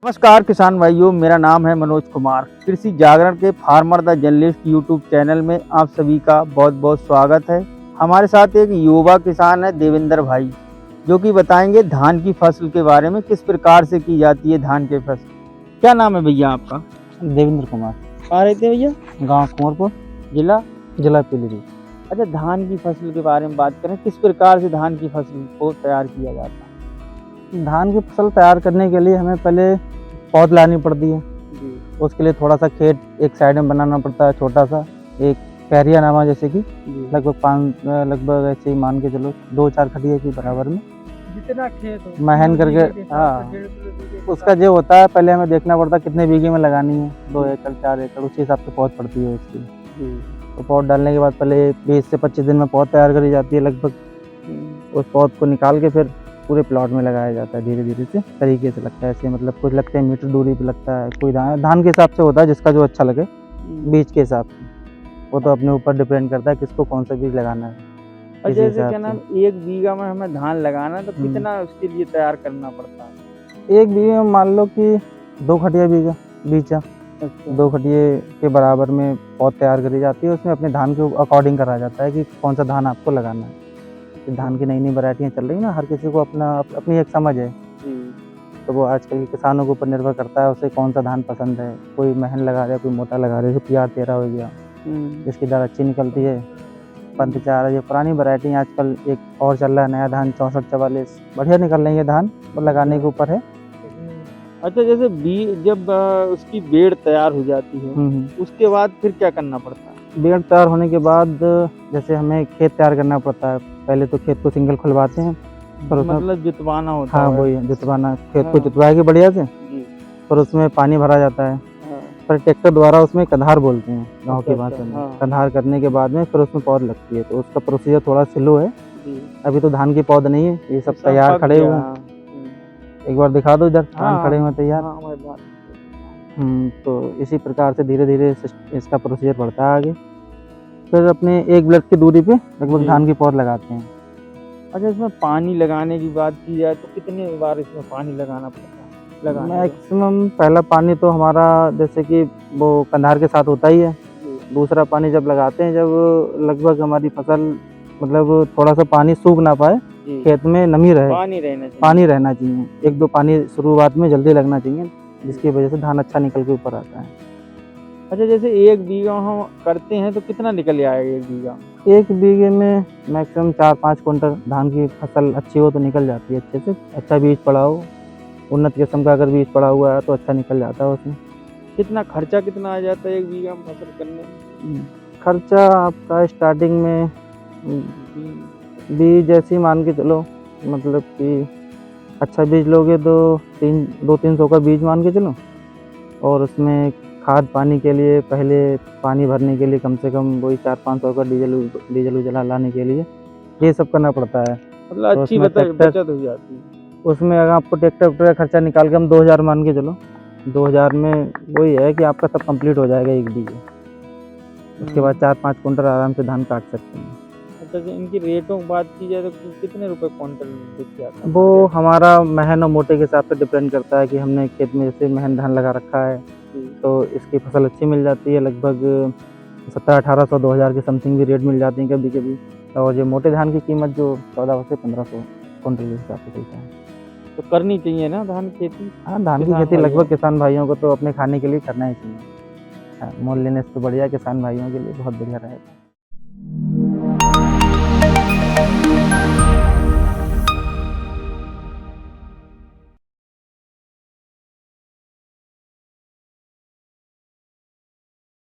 नमस्कार किसान भाइयों, मेरा नाम है मनोज कुमार। कृषि जागरण के farmer the journalist YouTube channel में आप सभी का बहुत बहुत स्वागत है। हमारे साथ एक युवा किसान है देवेंद्र भाई, जो कि बताएंगे धान की फसल के बारे में, किस प्रकार से की जाती है धान की फसल। क्या नाम है भैया आपका? देवेंद्र कुमार। कहाँ रहते हैं भैया? गांव कुंवरपुर, जिला पीलीभीत। अच्छा, धान की फसल के बारे में बात करें, किस प्रकार से धान की फसल को तैयार किया जाता है? धान की फसल तैयार करने के लिए हमें पहले पौध लानी पड़ती है। जी उसके लिए थोड़ा सा खेत एक साइड में बनाना पड़ता है, छोटा सा एक कैरिया नामा, जैसे कि जी। लगभग ऐसे ही मान के चलो 2-4 खटिया के बराबर में जितना खेत हो महन करके। हाँ, उसका जो होता है पहले हमें देखना पड़ता है कितने बीघे में लगानी है, 2 एकड़ 4 एकड़, उसी हिसाब से पौध पड़ती है उसकी। तो पौध डालने के बाद पहले 20 से 25 दिन में पौध तैयार करी जाती है लगभग। उस पौध को निकाल के फिर पूरे प्लॉट में लगाया जाता है, धीरे धीरे से तरीके से लगता है ऐसे, मतलब कुछ लगते हैं मीटर दूरी पे लगता है, कोई धान के हिसाब से होता है, जिसका जो अच्छा लगे बीज के हिसाब से। वो तो अपने ऊपर डिपेंड करता है किसको कौन सा बीज लगाना है। और जैसे क्या नाम, 1 बीघा में हमें धान लगाना है तो कितना उसके लिए तैयार करना पड़ता है? 1 बीघे में मान लो कि 2 खटिया बीजा, 2 खटिये के बराबर में पौध तैयार करी जाती है। उसमें अपने धान के अकॉर्डिंग करा जाता है कि कौन सा धान आपको लगाना है। धान की नई नई वैरायटियाँ चल रही ना, हर किसी को अपनी एक समझ है। तो वो आजकल के किसानों के ऊपर निर्भर करता है उसे कौन सा धान पसंद है। कोई महन लगा रहा है, कोई मोटा लगा रहा है, जैसे PR13 हो गया, इसकी दर अच्छी निकलती है। पंत 4 ये पुरानी वैरायटी आजकल एक और चल रहा है नया धान 6444, बढ़िया निकल रही है धान, वो लगाने के ऊपर है। अच्छा, जैसे जब उसकी बेड़ तैयार हो जाती है, उसके बाद फिर क्या करना पड़ता है? बेड़ तैयार होने के बाद जैसे हमें खेत तैयार करना पड़ता है। पहले तो खेत को सिंगल खुलवाते हैं, फिर मतलब जुतवाना होता है। हाँ, वही जुतवाना, खेत को जुतवा के बढ़िया से, फिर उसमें पानी भरा जाता है। फिर ट्रैक्टर द्वारा उसमें कन्हार बोलते हैं गांव की भाषा में। कन्हार करने के बाद में फिर उसमें पौध लगती है। तो उसका प्रोसीजर थोड़ा स्लो है। अभी तो धान की पौध नहीं है, ये सब तैयार खड़े हुए हैं। एक बार दिखा दो इधर, धान खड़े हुए तैयार। तो इसी प्रकार से धीरे धीरे इसका प्रोसीजर बढ़ता है आगे। फिर अपने 1 ब्लड की दूरी पे लगभग धान की पौध लगाते हैं। अच्छा, इसमें पानी लगाने की बात की जाए तो कितने बार इसमें पानी लगाना पड़ता है? मैक्सिमम पहला पानी तो हमारा जैसे कि वो कन्हार के साथ होता ही है। दूसरा पानी जब लगाते हैं, जब लगभग हमारी फसल मतलब थोड़ा सा पानी सूख ना पाए, खेत में नमी रहे, पानी रहना चाहिए। 1-2 पानी शुरुआत में जल्दी लगना चाहिए, जिसकी वजह से धान अच्छा निकल के ऊपर आता है। अच्छा, जैसे 1 बीघा हम करते हैं तो कितना निकल आएगा 1 बीघा? 1 बीघे में मैक्सिमम 4-5 कुंटल धान की फसल अच्छी हो तो निकल जाती है अच्छे से। अच्छा बीज पड़ा हो, उन्नत किस्म का अगर बीज पड़ा हुआ है तो अच्छा निकल जाता है उसमें। कितना खर्चा कितना आ जाता है 1 बीघा में फसल करने में? खर्चा आपका स्टार्टिंग में बीज जैसे ही मान के चलो, मतलब कि अच्छा बीज लोगे तो 200-300 का बीज मान के चलो। और उसमें खाद पानी के लिए, पहले पानी भरने के लिए कम से कम वही 400-500 का डीजल लाने के लिए ये सब करना पड़ता है। मतलब तो अच्छी बचत हो जाती है उसमें। अगर आपको ट्रैक्टर का खर्चा निकाल के हम 2000 मान के चलो, 2000 में वही है कि आपका सब कंप्लीट हो जाएगा 1 बीघे। उसके बाद 4-5 कुंटल आराम से धान काट सकते हैं। अच्छा, इनकी रेटों की बात की जाए तो कितने रुपए क्विंटल बिक जाता है? वो हमारा महन और मोटे के हिसाब से डिपेंड करता है कि हमने खेत में जैसे महन धान लगा रखा है तो इसकी फसल अच्छी मिल जाती है, लगभग 1700-1800-2000 के समथिंग भी रेट मिल जाती है कभी कभी। और ये मोटे धान की कीमत जो 1400 से 1500 कुंटल के हिसाब से चलता है। तो करनी चाहिए ना धान की खेती? हाँ, धान की खेती लगभग किसान भाइयों को तो अपने खाने के लिए करना ही चाहिए। मोल लेने से बढ़िया किसान भाइयों के लिए बहुत बढ़िया रहेगा।